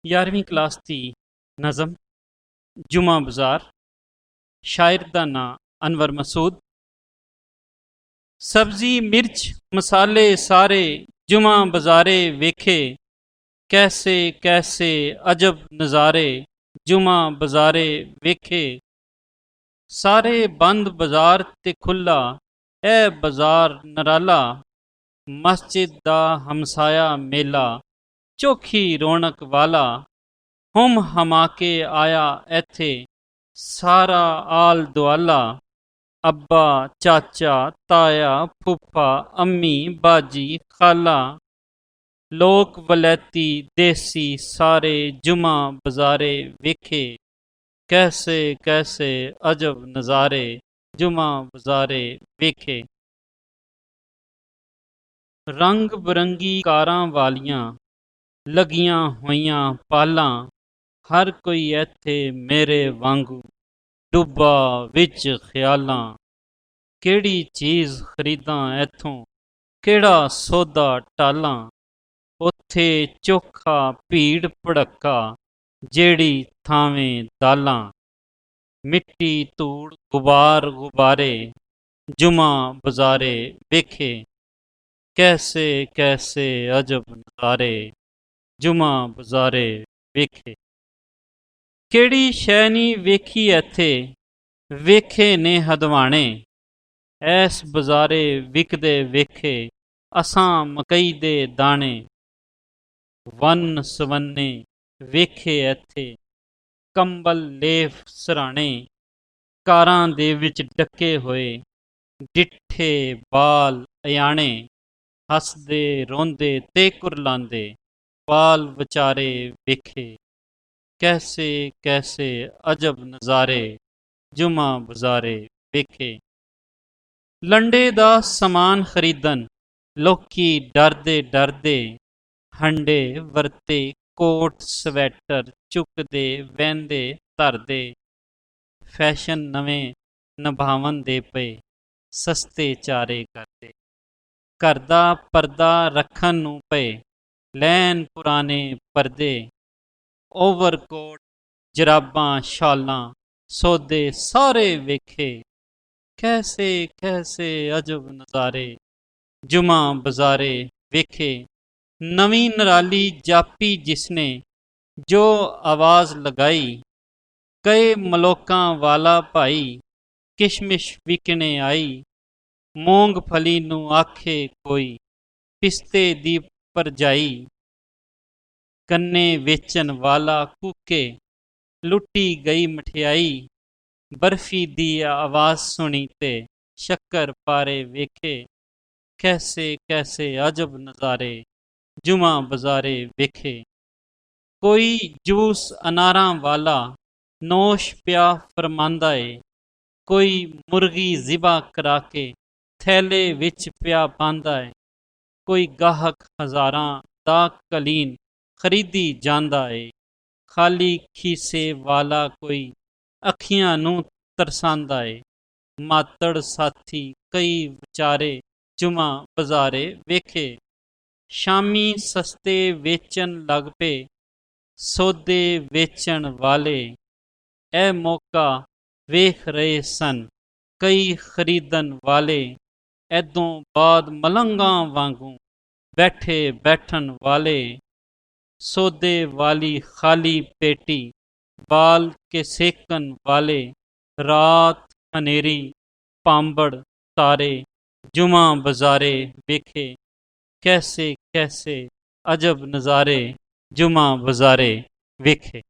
11वीं क्लास की नज़म जुमा बाज़ार। शायर का नां अनवर मसूद। सब्जी मिर्च मसाले सारे जुमा बाज़ारे वेखे, कैसे कैसे अजब नज़ारे जुमा बाज़ारे वेखे। सारे बंद बाज़ार ते खुला ए बाज़ार नराला, मस्जिद दा हमसाया मेला चोखी रौनक वाला। हुम हमाके आया एथे सारा आल दुआला, अब्बा चाचा ताया फूफा अम्मी बाजी खाला। लोक वलैती देसी सारे जुमा बाज़ारे वेखे, कैसे कैसे अजब नज़ारे जुमा बाज़ारे वेखे। रंग बरंगी कारां वालियां लगियां होइयां पालां, हर कोई ऐथे मेरे वांगू डुब्बा विच ख्यालां। केड़ी चीज़ खरीदां ऐथों केड़ा सौदा टालां, उत्थे चोखा भीड़ भड़क्का जेड़ी थावें दालां। मिट्टी धूड़ गुबार गुबारे जुमा बाज़ारे वेखे, कैसे कैसे अजब नज़ारे जुमा बाज़ारे वेखे। केड़ी शै नी वेखी ऐथे वेखे ने हदवाणे, ऐस बाज़ारे विकदे वेखे असां मकई दे दाणे। वन सवन्ने वेखे ऐथे कंबल लेफ सराणे, कारां दे विच डके होए डिठे बाल अयाणे। हसदे रोंदे ते कुरलांदे बाल विचारे वेखे, कैसे कैसे अजब नज़ारे जुमा बाज़ारे वेखे। लंडे दा समान खरीदन लोकी डरदे डरदे, हंडे वरते कोट स्वैटर चुकदे वहंदे धरदे। फैशन नवें निभावन दे पे सस्ते चारे करदे, घर दा परदा रखन नूं पए लैन पुराने परदे। ओवरकोट जराबां शालां सौदे सारे वेखे, कैसे कैसे अजब नज़ारे जुमा बाज़ारे वेखे। नवीं नराली जापी जिसने जो आवाज़ लगाई, कई मलोकां वाला भाई किशमिश विकने आई। मूंगफली नूं आखे कोई पिस्ते दी परजाई, गन्ने वेचन वाला कूके लुटी गई मठियाई। बर्फी दी आवाज़ सुनी ते शक्कर पारे वेखे, कैसे कैसे अजब नज़ारे जुमा बाज़ारे वेखे। कोई जूस अनारां वाला नोश पिया फरमांदा ए, कोई मुर्गी ज़िबा करा के थैले विच पिया पांदा है। कोई गाहक हज़ारां दा कलीन खरीदी जांदा है, खाली खीसे वाला कोई अखियां नूं तरसांदा है। मातड़ साथी कई विचारे जुमा बाज़ारे वेखे, शामी सस्ते वेचन लग पे सौदे वेचन वाले। ए मौका वेख रहे सन कई खरीदन वाले, ऐदों बाद मलंगां वांगू बैठे बैठन वाले। सौदे वाली खाली पेटी बाल के सेकन वाले, रात हनेरी पांबड़ तारे जुमा बाज़ारे वेखे, कैसे कैसे अजब नज़ारे जुमा बाज़ारे वेखे।